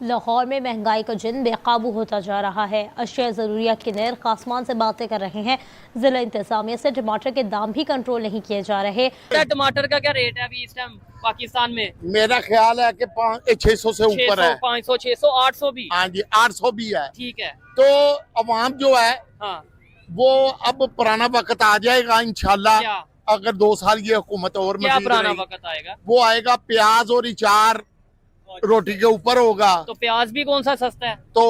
लाहौर में महंगाई का जिन बेकाबू होता जा रहा है। अशिया ज़रूरियात के नर्ख आसमान से बातें कर रहे हैं। जिला इंतजामिया से टमाटर के दाम भी कंट्रोल नहीं किए जा रहे। टमाटर का क्या रेट है अभी इस टाइम पाकिस्तान में? मेरा ख्याल है कि 600 से ऊपर है। 500, 600, 800 भी। हाँ जी, 800 भी है। ठीक है। तो अवाम जो है हाँ, वो अब पुराना वक्त आ जाएगा इंशाल्लाह। क्या अगर 2 साल ये हुकूमत और क्या मजीद पुराना रहेगी, वक्त आएगा? वो आएगा प्याज और अचार रोटी के ऊपर होगा। तो प्याज भी कौन सा सस्ता है? तो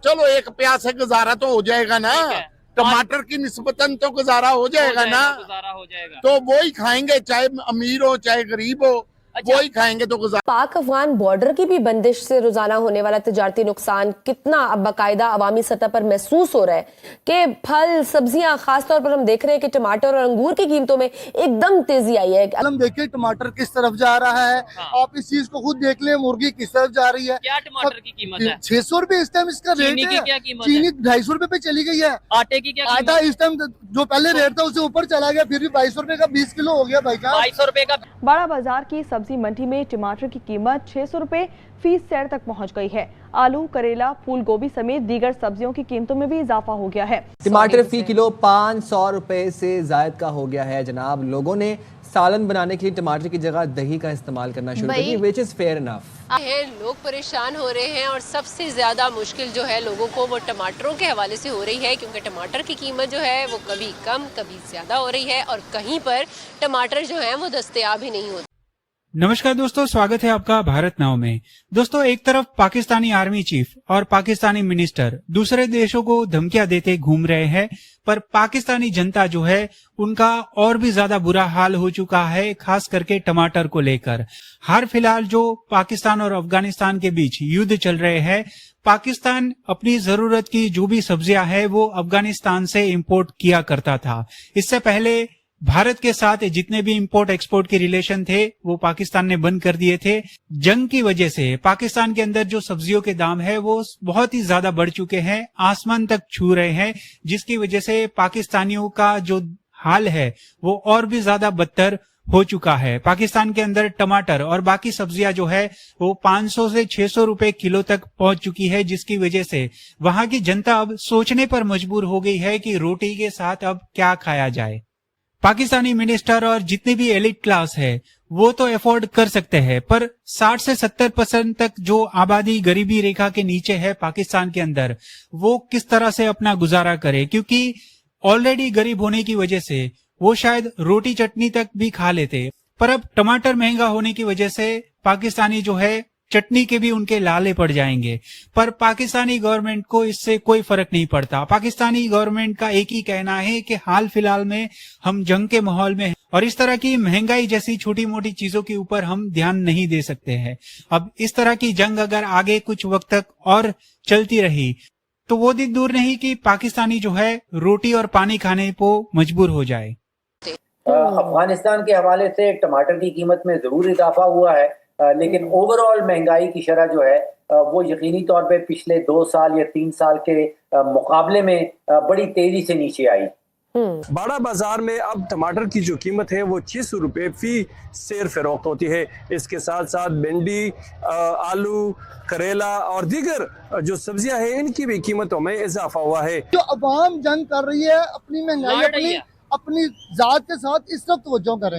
चलो एक प्याज से गुजारा तो हो जाएगा ना। ठीक है। टमाटर की निस्बतन तो गुजारा हो जाएगा ना। गुजारा हो जाएगा। तो वो ही खाएंगे, चाहे अमीर हो चाहे गरीब हो, अच्छा। वो ही खाएंगे तो गुजारा। पाक अफगान बॉर्डर की भी बंदिश से रोजाना होने वाला तिजारती नुकसान कितना अब बाकायदा अवामी सतह पर महसूस हो रहा है कि फल सब्जियां, खासतौर पर हम देख रहे हैं कि टमाटर और अंगूर की कीमतों में एकदम तेजी आई है। हम देखिए टमाटर किस तरफ जा रहा है। हाँ। आप इस चीज को खुद देख लें, मुर्गी किस तरफ जा रही है। क्या टमाटर की कीमत है? 600 रुपए इस टाइम इसका रेट चीनी है। की क्या कीमत चीनी है? 250 रुपए पे चली गई है। आटे की क्या कीमत? आटा इस टाइम जो पहले रेट था उससे ऊपर चला गया, फिर भी 22 रुपए का 20 किलो हो गया भाई साहब। 250 रुपए का। बड़ा बाजार की सब्जी मंडी में टमाटर की कीमत 600 रुपए फी सेर तक पहुंच गई है। आलू, करेला, फूल गोभी समेत दीगर सब्जियों की कीमतों में भी इजाफा हो गया है। टमाटर फी किलो 500 रुपए से जायद का हो गया है। जनाब, लोगों ने सालन बनाने के लिए टमाटर की जगह दही का इस्तेमाल करना शुरू कर दिया, व्हिच इज फेयर इनफ। लोग परेशान हो रहे हैं और सबसे ज्यादा मुश्किल जो है लोगों को वो टमाटरों के हवाले से हो रही है, क्योंकि टमाटर की कीमत जो है वो कभी कम कभी ज्यादा हो रही है और कहीं पर टमाटर जो है वो दस्तयाब ही नहीं होते। नमस्कार दोस्तों, स्वागत है आपका भारत नाउ में। दोस्तों, एक तरफ पाकिस्तानी आर्मी चीफ और पाकिस्तानी मिनिस्टर दूसरे देशों को धमकियां देते घूम रहे हैं, पर पाकिस्तानी जनता जो है उनका और भी ज्यादा बुरा हाल हो चुका है, खास करके टमाटर को लेकर। हाल फिलहाल जो पाकिस्तान और अफगानिस्तान के बीच युद्ध चल रहे हैं, पाकिस्तान अपनी जरूरत की जो भी सब्जियां है वो अफगानिस्तान से इंपोर्ट किया करता था। इससे पहले भारत के साथ जितने भी इंपोर्ट एक्सपोर्ट के रिलेशन थे वो पाकिस्तान ने बंद कर दिए थे। जंग की वजह से पाकिस्तान के अंदर जो सब्जियों के दाम है वो बहुत ही ज्यादा बढ़ चुके हैं, आसमान तक छू रहे हैं, जिसकी वजह से पाकिस्तानियों का जो हाल है वो और भी ज्यादा बदतर हो चुका है। पाकिस्तान के अंदर टमाटर और बाकी सब्जियां जो है वो 500 से 600 रुपए किलो तक पहुंच चुकी है, जिसकी वजह से वहां की जनता अब सोचने पर मजबूर हो गई है कि रोटी के साथ अब क्या खाया जाए। पाकिस्तानी मिनिस्टर और जितनी भी एलिट क्लास है वो तो अफोर्ड कर सकते हैं, पर 60 से 70% तक जो आबादी गरीबी रेखा के नीचे है पाकिस्तान के अंदर, वो किस तरह से अपना गुजारा करे, क्योंकि ऑलरेडी गरीब होने की वजह से वो शायद रोटी चटनी तक भी खा लेते। पर अब टमाटर महंगा होने की वजह से पाकिस्तानी जो है चटनी के भी उनके लाले पड़ जाएंगे। पर पाकिस्तानी गवर्नमेंट को इससे कोई फर्क नहीं पड़ता। पाकिस्तानी गवर्नमेंट का एक ही कहना है कि हाल फिलहाल में हम जंग के माहौल में हैं और इस तरह की महंगाई जैसी छोटी मोटी चीजों के ऊपर हम ध्यान नहीं दे सकते हैं। अब इस तरह की जंग अगर आगे कुछ वक्त तक और चलती रही तो वो दिन दूर नहीं कि पाकिस्तानी जो है रोटी और पानी खाने को मजबूर हो जाए। अफगानिस्तान के हवाले से टमाटर की कीमत में जरूर इजाफा हुआ है, लेकिन ओवरऑल महंगाई की शरह जो है वो यकीनी तौर पे पिछले 2 साल या 3 साल के मुकाबले में बड़ी तेजी से नीचे आई। बड़ा बाजार में अब टमाटर की जो कीमत है वो 600 रुपये फी सेर फरोख्त होती है। इसके साथ साथ भिंडी, आलू, करेला और दीगर जो सब्जियां हैं इनकी भी कीमतों में इजाफा हुआ है। जो अवाम जंग कर रही है अपनी महंगाई अपनी जात के साथ, इस तरफ तवज्जो करें।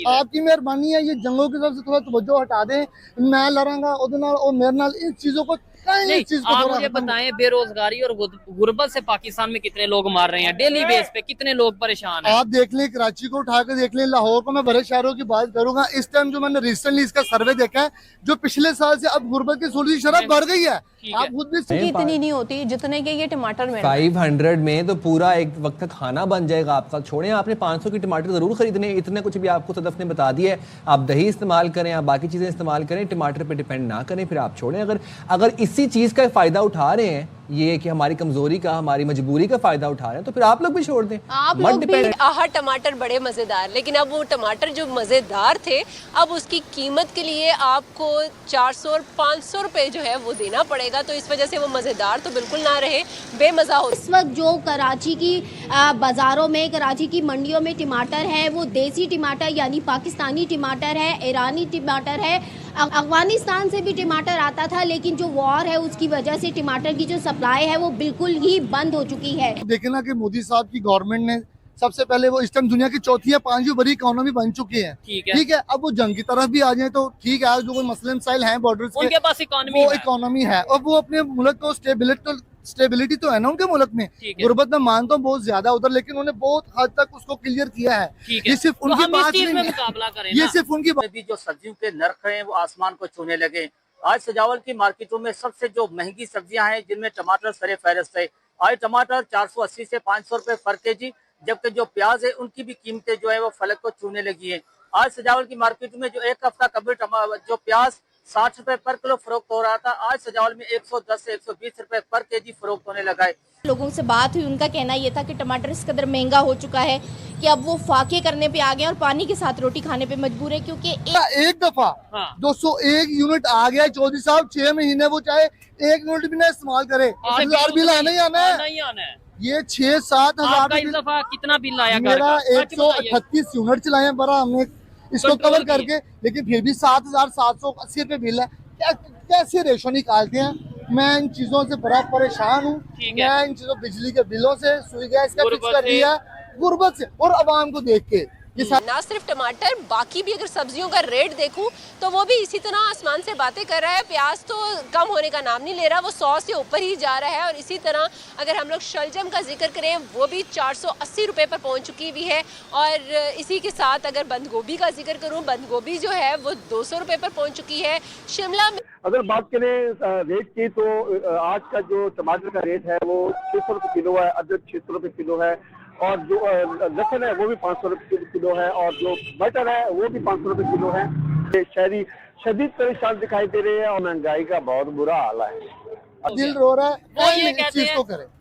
आपकी मेहरबानी है, ये जंगों की तरफ से थोड़ा तवज्जो हटा दें। मैं लड़ांगा और मेरे नाल इन चीजों को नहीं, आप मुझे बताएं, बेरोजगारी और गुर्बत से पाकिस्तान में कितने लोग मार रहे हैं डेली बेस पे, कितने लोग परेशान हैं? आप देख लें, कराची को उठा कर देख लें, लाहौर को, मैं बड़े शहरों की बात करूंगा। इस टाइम जो मैंने रिसेंटली इसका सर्वे देखा है, जो पिछले साल से अब गुर्बत की सूरत शरह बढ़ गई है। आप खुद भी इतनी नहीं होती जितने के ये टमाटर में 500 में तो पूरा एक वक्त का खाना बन जाएगा आपका। छोड़ें, आपने 500 की टमाटर जरूर खरीदने, इतने कुछ भी आपको सदफ ने बता दिया है। आप दही इस्तेमाल करें, आप बाकी चीजें इस्तेमाल करें, टमाटर पे डिपेंड ना करें, फिर आप छोड़ें। अगर इसी चीज का फायदा उठा रहे हैं, ये कि हमारी कमजोरी का, हमारी मजबूरी का फायदा उठा रहे हैं, तो फिर आप लोग भी छोड़ दें। आप लोग भी आहा टमाटर बड़े मजेदार, लेकिन अब वो टमाटर जो मजेदार थे अब उसकी कीमत के लिए आपको 400 और 500 रुपए जो है वो देना पड़ेगा, तो इस वजह से वो मजेदार तो बिल्कुल ना रहे, बेमजा हो। इस वक्त जो कराची की बाजारों में, कराची की मंडियों में टमाटर है वो देसी टमाटर यानी पाकिस्तानी टमाटर है, ईरानी टमाटर है, अफगानिस्तान से भी टमाटर आता था, लेकिन जो वॉर है उसकी वजह से टमाटर की जो सप्लाई है वो बिल्कुल ही बंद हो चुकी है। देखे ना कि मोदी साहब की गवर्नमेंट ने सबसे पहले वो इस टाइम दुनिया की चौथी या पांचवी बड़ी इकोनॉमी बन चुकी है। ठीक है, अब वो जंग की तरफ भी आ जाए तो ठीक है, जो कोई मसले मसाइल हैं बॉर्डर्स के, उनके पास इकोनॉमी है और वो अपने मुल्क को स्टेबिलिटी तो है ना उनके मुल्क में। गुर्बत में मानता हूँ बहुत ज्यादा उधर, लेकिन उन्होंने बहुत हद तक उसको क्लियर किया है। ये सिर्फ उनकी बात नहीं, ये सिर्फ उनकी बात। जो सब्जियों के नर्ख हैं वो आसमान को छूने लगे। आज सजावल की मार्केटों में सबसे जो महंगी सब्जियां हैं जिनमें टमाटर सरे फहरिस्त है। आज टमाटर 480 से 500 रुपए पर केजी, जबकि जो प्याज है उनकी भी कीमतें जो है वो फलक को छूने लगी है। आज सजावल की मार्केट में जो एक हफ्ता कबल जो प्याज 60 रुपए पर किलो फरोख्त हो रहा था, आज सजावल में 110 से 120 रुपए पर केजी फरोख्त होने लगा है। लोगों से बात हुई, उनका कहना ये था कि टमाटर इस कदर महंगा हो चुका है कि अब वो फाके करने पे आ गए और पानी के साथ रोटी खाने पे मजबूर है, क्योंकि एक दफा 201 यूनिट आ गया चौधरी साहब, 6 महीने वो चाहे 1 यूनिट भी ना इस्तेमाल करे, बिल आना ही आना है। ये 6-7 हजार कितना बिल आया? मेरा 138 यूनिट चलाए हैं बड़ा हमने इसको कवर करके, लेकिन फिर भी 7,780 रुपए बिल है। कैसे रेशो निकालते हैं? मैं इन चीजों से बड़ा परेशान हूँ। मैं इन चीजों बिजली के बिलों से, सुई गैस का फिक्स कर दिया, गुर्बत से और आवाम को देख के। ना सिर्फ टमाटर, बाकी भी अगर सब्जियों का रेट देखूं तो वो भी इसी तरह आसमान से बातें कर रहा है। प्याज तो कम होने का नाम नहीं ले रहा, वो 100 से ऊपर ही जा रहा है। और इसी तरह अगर हम लोग शलजम का जिक्र करें, वो भी 480 रुपए पर पहुंच चुकी हुई है। और इसी के साथ अगर बंद गोभी का जिक्र करूं, बंद गोभी जो है वो 200 रुपए पर पहुंच चुकी है। शिमला में अगर बात करें रेट की तो आज का जो टमाटर का रेट है वो 600 रुपये किलो है, अदरक 600 रुपये किलो है, और जो लहसुन है वो भी 500 रुपये किलो है, और जो मटर है वो भी 500 रुपये किलो है। शहरी शदीद परेशान दिखाई दे रहे हैं और महंगाई का बहुत बुरा हाल है। दिल रो रहा है। वो ये कहते हैं,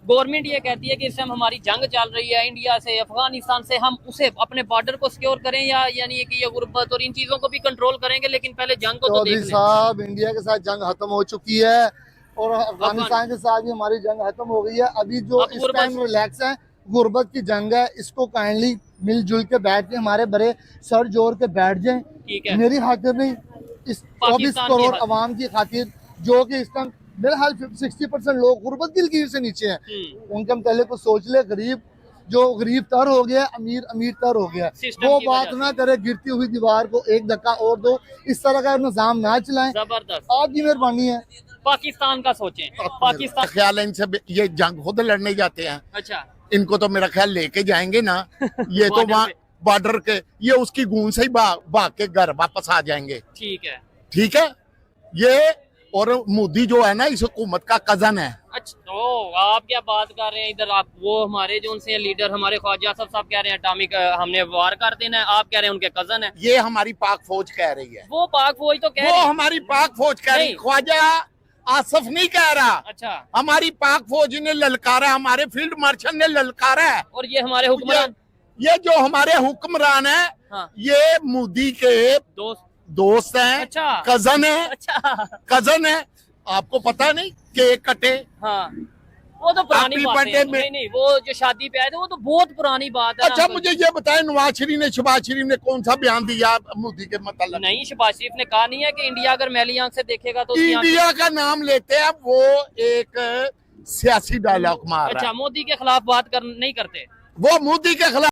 गवर्नमेंट ये कहती है कि इस टाइम हमारी जंग चल रही है इंडिया से, अफगानिस्तान से, हम उसे अपने बॉर्डर को सिक्योर करें या यानी कि ये गुर्बत और इन चीजों को भी कंट्रोल करेंगे, लेकिन पहले जंग को तो देख लें। साहब, इंडिया के साथ जंग खत्म हो चुकी है और अफगानिस्तान के साथ भी हमारी जंग खत्म हो गई है। अभी जो इस टाइम रिलैक्स है, गुर्बत की जंग है, इसको काइंडली मिलजुल के बैठ के हमारे बड़े सर जोड़ के बैठ जाएं। मेरी खातिर नहीं, इस 24 करोड़ अवाम की खातिर, जो कि इस टाइम मेरे हाल 60% लोग गुर्बत की लकीर से नीचे हैं। उनके मतलब को सोच ले, गरीब जो गरीब तर हो गया, अमीर अमीर तर हो गया। वो बात ना करे, गिरती हुई दीवार को एक धक्का और दो, इस तरह का निजाम ना चलाएं। जबरदस्त, आपकी मेहरबानी है। पाकिस्तान का सोचें। पाकिस्तान ख्याल है इनसे, ये जंग खुद लड़ने जाते हैं। अच्छा, इनको तो मेरा ख्याल लेके जाएंगे ना, ये तो वहाँ बॉर्डर के, ये उसकी गूंज से ही भाग के घर वापस आ जाएंगे। ठीक है। ये और मोदी जो है ना, इस हुकूमत का कजन है। अच्छा, तो आप क्या बात कर रहे हैं? इधर आप वो हमारे जो उनसे लीडर हमारे ख्वाजा साहब कह रहे हैं अटामिक हमने वार कर देना है, आप कह रहे हैं उनके कजन है। ये हमारी पाक फौज कह रही है। वो पाक फौज तो कह रही है, वो हमारी पाक फौज कह रही है, ख्वाजा आसफ नहीं कह रहा। अच्छा, हमारी पाक फौज ने ललकारा, हमारे फील्ड मार्शल ने ललकारा है। और ये हमारे हुक्मरान, ये जो हमारे हुक्मरान है, ये मोदी के दोस्त हैं। अच्छा, कजन है। अच्छा, कजन है। आपको पता नहीं केक कटे? हाँ, वो तो पुरानी बात है। नहीं, वो जो शादी पे आए थे वो तो बहुत पुरानी बात है। अच्छा, मुझे ये बताएं, नवाज शरीफ ने, शहबाज शरीफ ने कौन सा बयान दिया मोदी के मतलब? नहीं, शहबाज शरीफ ने कहा नहीं है कि इंडिया अगर मैली आंख से देखेगा तो इंडिया का नाम लेते हैं, वो एक सियासी डायलॉग मार रहा है। अच्छा, मोदी के खिलाफ बात नहीं करते, वो मोदी के खिलाफ